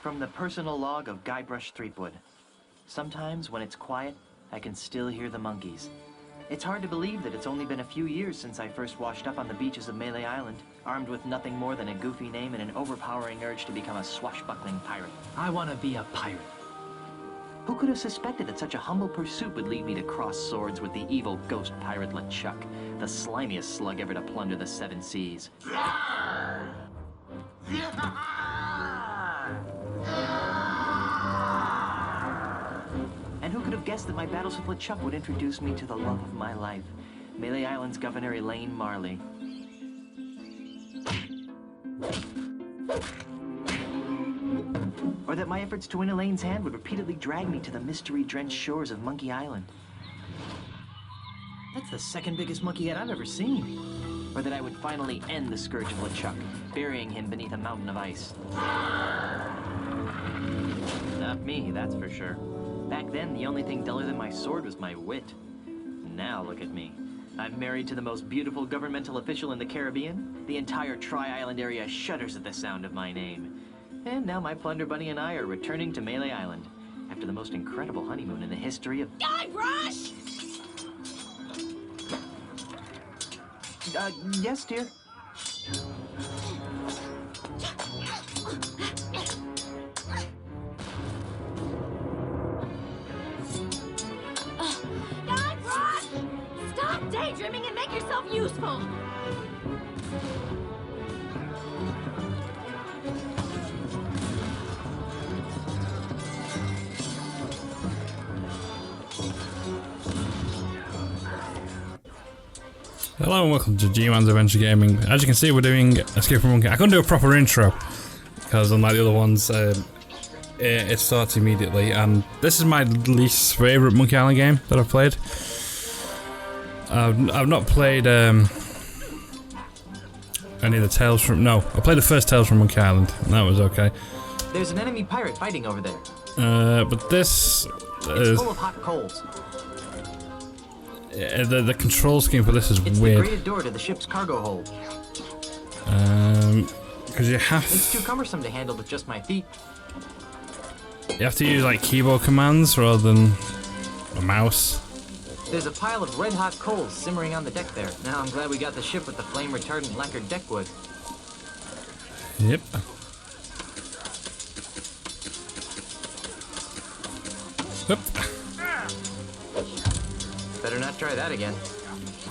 From the personal log of Guybrush Threepwood. Sometimes, when it's quiet, I can still hear the monkeys. It's hard to believe that it's only been a few years since I first washed up on the beaches of Melee Island, armed with nothing more than a goofy name and an overpowering urge to become a swashbuckling pirate. I want to be a pirate. Who could have suspected that such a humble pursuit would lead me to cross swords with the evil ghost pirate LeChuck, the slimiest slug ever to plunder the seven seas? And who could have guessed that my battles with LeChuck would introduce me to the love of my life, Melee Island's Governor Elaine Marley. Or that my efforts to win Elaine's hand would repeatedly drag me to the mystery-drenched shores of Monkey Island. That's the second biggest monkey head I've ever seen. Or that I would finally end the scourge of LeChuck, burying him beneath a mountain of ice. Not me, that's for sure. Back then, the only thing duller than my sword was my wit. Now look at me. I'm married to the most beautiful governmental official in the Caribbean. The entire Tri-Island area shudders at the sound of my name. And now my Plunder Bunny and I are returning to Melee Island after the most incredible honeymoon in the history of... Guybrush! Yes, dear? Guybrush! Stop daydreaming and make yourself useful! Hello and welcome to G-Man's Adventure Gaming. As you can see, we're doing Escape from Monkey. I couldn't do a proper intro because unlike the other ones, it starts immediately. And this is my least favourite Monkey Island game that I've played. I've not played any of the Tales from... No, I played the first Tales from Monkey Island, and that was okay. There's an enemy pirate fighting over there. But this... It's full of hot coals. The control scheme for this is it's weird. It's the grated door to the ship's cargo hold. Because you have... It's too cumbersome to handle with just my feet. You have to use like keyboard commands rather than a mouse. There's a pile of red-hot coals simmering on the deck there. Now I'm glad we got the ship with the flame-retardant lacquered deck wood. Yep. Yep. Better not try that again.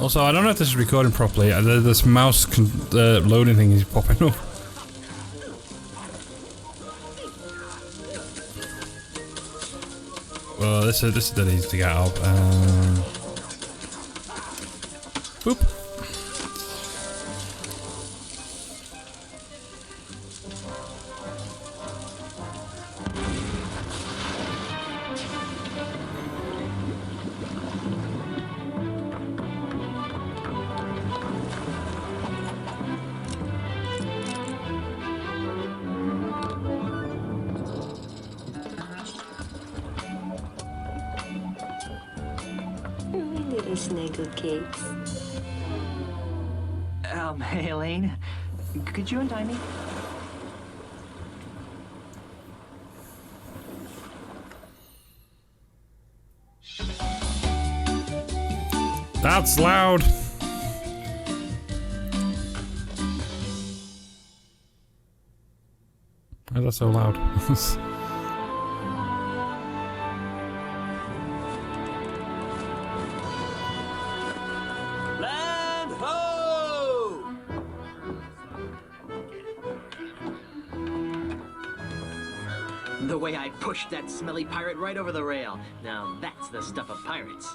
Also, I don't know if this is recording properly. This mouse loading thing is popping up. Well, this is dead easy to get out. Boop. Snaggle cakes. Hey, Elaine, could you untie me? That's loud. Why is that so loud? The way I pushed that smelly pirate right over the rail. Now that's the stuff of pirates.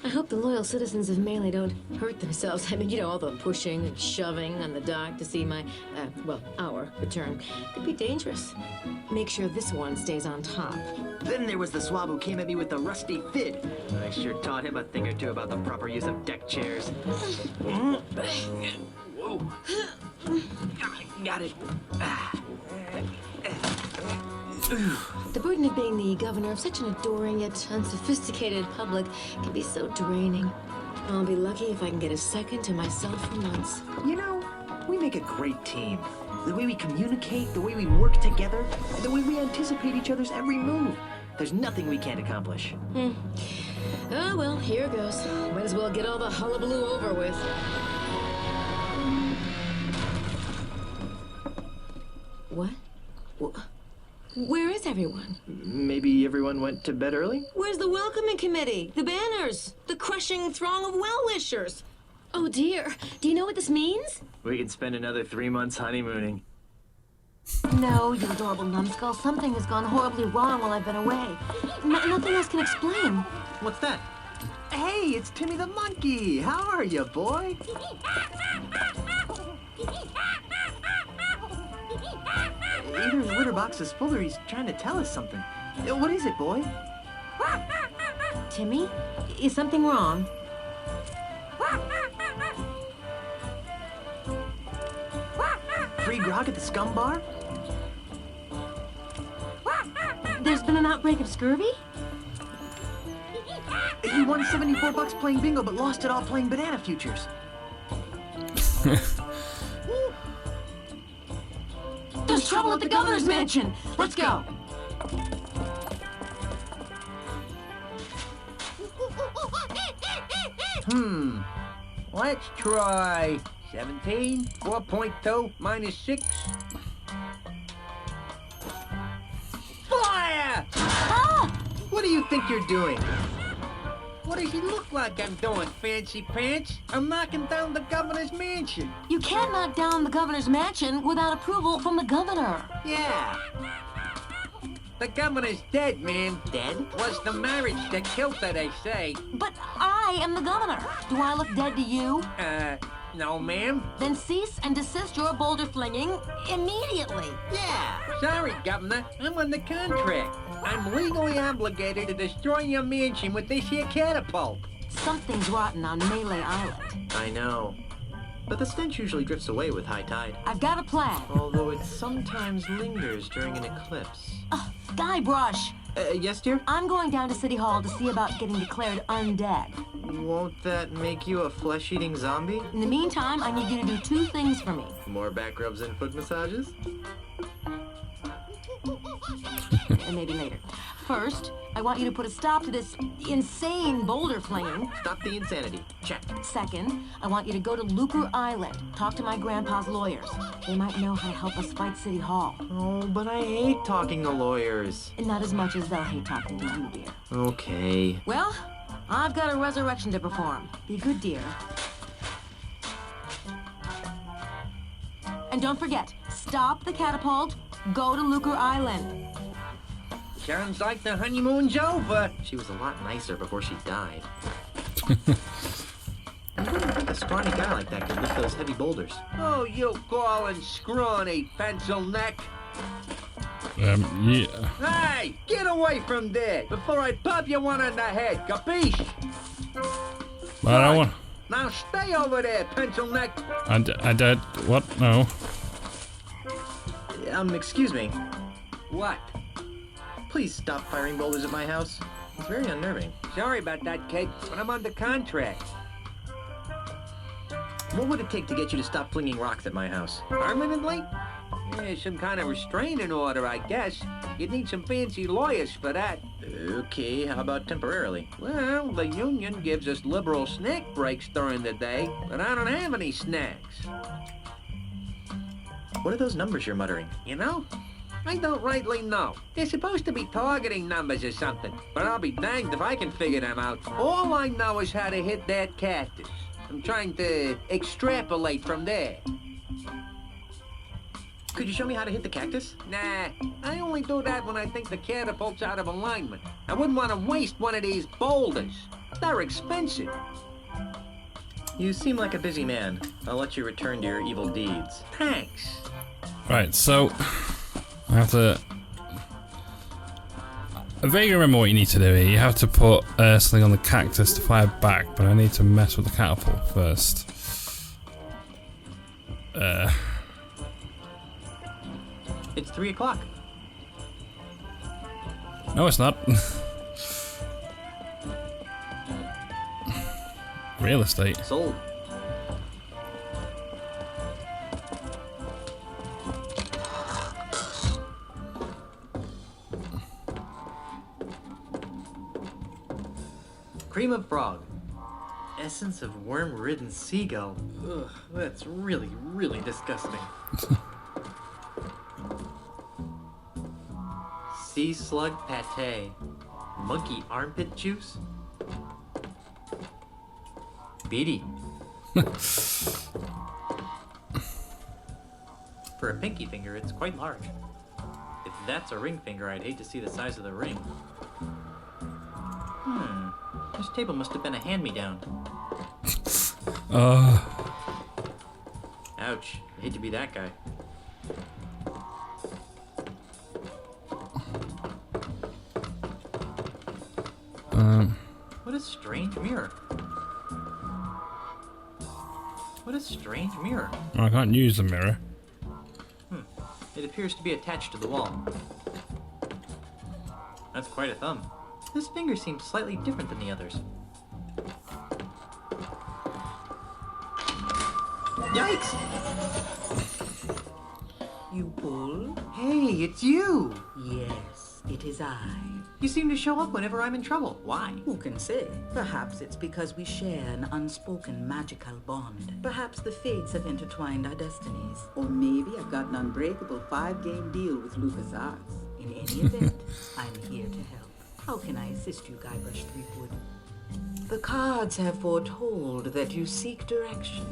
I hope the loyal citizens of Melee don't hurt themselves. I mean, you know, all the pushing and shoving on the dock to see my, our return. Could be dangerous. Make sure this one stays on top. Then there was the swab who came at me with the rusty fid. I sure taught him a thing or two about the proper use of deck chairs. Whoa. Got it. The burden of being the governor of such an adoring yet unsophisticated public can be so draining. I'll be lucky if I can get a second to myself for once. You know, We make a great team. The way we communicate, the way we work together, and the way we anticipate each other's every move. There's nothing we can't accomplish. Oh, well, here goes. Might as well get all the hullabaloo over with. What? Where is everyone? Maybe everyone went to bed early? Where's the welcoming committee? The banners? The crushing throng of well-wishers? Oh, dear. Do you know what this means? We could spend another 3 months honeymooning. No, you adorable numbskull. Something has gone horribly wrong while I've been away. Nothing else can explain. What's that? Hey, it's Timmy the monkey. How are you, boy? Either his litter box is full or he's trying to tell us something. What is it, boy? Timmy, is something wrong? Free grog at the scum bar? There's been an outbreak of scurvy? You won 74 bucks playing bingo, but lost it all playing banana futures. There's trouble at the governor's mansion. Let's go. Let's try 17, 4.2 minus 6. Fire! Ah! What do you think you're doing? What does it look like I'm doing, fancy pants? I'm knocking down the governor's mansion. You can't knock down the governor's mansion without approval from the governor. Yeah. The governor's dead, man. Dead? Was the marriage that killed her, they say. But I am the governor. Do I look dead to you? No, ma'am. Then cease and desist your boulder flinging immediately. Yeah. Sorry, Governor. I'm on the contract. I'm legally obligated to destroy your mansion with this here catapult. Something's rotten on Melee Island. I know. But the stench usually drifts away with high tide. I've got a plan. Although it sometimes lingers during an eclipse. Guybrush, Yes, dear? I'm going down to City Hall to see about getting declared undead. Won't that make you a flesh-eating zombie? In the meantime, I need you to do 2 things for me. More back rubs and foot massages? And maybe later. First, I want you to put a stop to this insane boulder flinging. Stop the insanity. Check. Second, I want you to go to Lucre Island. Talk to my grandpa's lawyers. They might know how to help us fight City Hall. Oh, but I hate talking to lawyers. And not as much as they'll hate talking to you, dear. Okay. Well, I've got a resurrection to perform. Be good, dear. And don't forget, stop the catapult, go to Lucre Island. Sounds like the honeymoon's over. She was a lot nicer before she died. You wouldn't think a scrawny guy like that could lift those heavy boulders. Oh, you calling scrawny, pencil neck. Yeah. Hey, get away from there before I pop you one on the head, capiche? But I don't want. Now stay over there, pencil neck. I did. What? No. Excuse me. What? Please stop firing boulders at my house. It's very unnerving. Sorry about that, kid, but I'm under contract. What would it take to get you to stop flinging rocks at my house? Permanently? Yeah, some kind of restraining order, I guess. You'd need some fancy lawyers for that. Okay, how about temporarily? Well, the union gives us liberal snack breaks during the day, but I don't have any snacks. What are those numbers you're muttering? You know? I don't rightly know. They're supposed to be targeting numbers or something, but I'll be danged if I can figure them out. All I know is how to hit that cactus. I'm trying to extrapolate from there. Could you show me how to hit the cactus? Nah, I only do that when I think the catapult's out of alignment. I wouldn't want to waste one of these boulders. They're expensive. You seem like a busy man. I'll let you return to your evil deeds. Thanks. Right, so I have to. I vaguely remember what you need to do here. You have to put something on the cactus to fire back, but I need to mess with the catapult first. It's 3 o'clock. No, it's not. Real estate. Sold. cream of frog. Essence of worm-ridden seagull. Ugh, that's really, really disgusting. Sea slug pate. Monkey armpit juice. Beady. For a pinky finger, it's quite large. If that's a ring finger, I'd hate to see the size of the ring. This table must have been a hand-me-down. Ouch. I hate to be that guy. What a strange mirror. What a strange mirror. I can't use the mirror. It appears to be attached to the wall. That's quite a thumb. This finger seems slightly different than the others. Yikes! You pull? Hey, it's you! Yes, it is I. You seem to show up whenever I'm in trouble. Why? Who can say? Perhaps it's because we share an unspoken magical bond. Perhaps the fates have intertwined our destinies. Or maybe I've got an unbreakable 5-game deal with LucasArts. In any event, I'm here to help. How can I assist you, Guybrush Threepwood? The cards have foretold that you seek direction.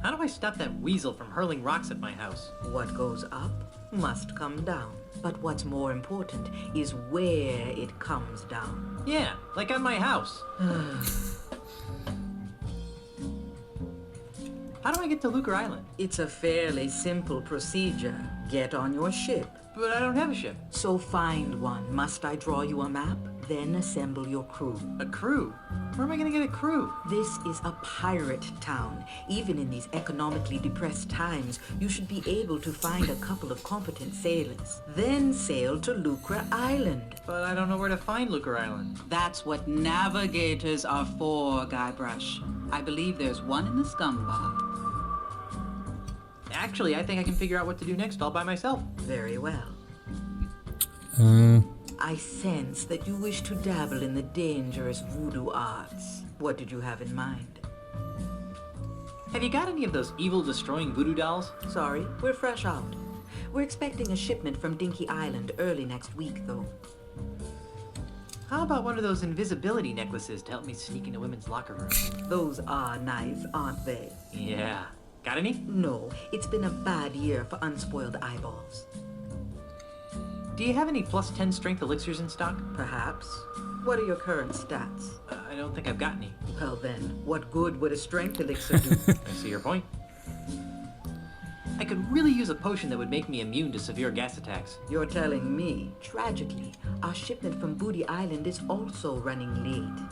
How do I stop that weasel from hurling rocks at my house? What goes up must come down. But what's more important is where it comes down. Yeah, like on my house. How do I get to Lucre Island? It's a fairly simple procedure. Get on your ship. But I don't have a ship. So find one. Must I draw you a map? Then assemble your crew. A crew? Where am I gonna get a crew? This is a pirate town. Even in these economically depressed times, you should be able to find a couple of competent sailors. Then sail to Lucre Island. But I don't know where to find Lucre Island. That's what navigators are for, Guybrush. I believe there's one in the scum bar. Actually, I think I can figure out what to do next all by myself. Very well. I sense that you wish to dabble in the dangerous voodoo arts. What did you have in mind? Have you got any of those evil-destroying voodoo dolls? Sorry, we're fresh out. We're expecting a shipment from Dinky Island early next week, though. How about one of those invisibility necklaces to help me sneak into women's locker rooms? Those are nice, aren't they? Yeah. Got any? No, it's been a bad year for unspoiled eyeballs. Do you have any plus 10 strength elixirs in stock? Perhaps. What are your current stats? I don't think I've got any. Well then, what good would a strength elixir do? I see your point. I could really use a potion that would make me immune to severe gas attacks. You're telling me. Tragically, our shipment from Booty Island is also running late.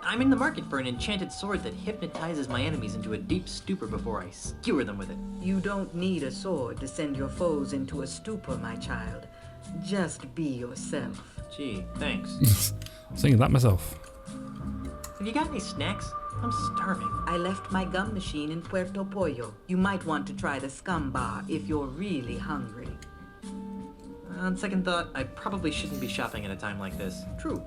I'm in the market for an enchanted sword that hypnotizes my enemies into a deep stupor before I skewer them with it. You don't need a sword to send your foes into a stupor, my child. Just be yourself. Gee, thanks. I was thinking that myself. Have you got any snacks? I'm starving. I left my gum machine in Puerto Pollo. You might want to try the scum bar if you're really hungry. On second thought, I probably shouldn't be shopping at a time like this. True.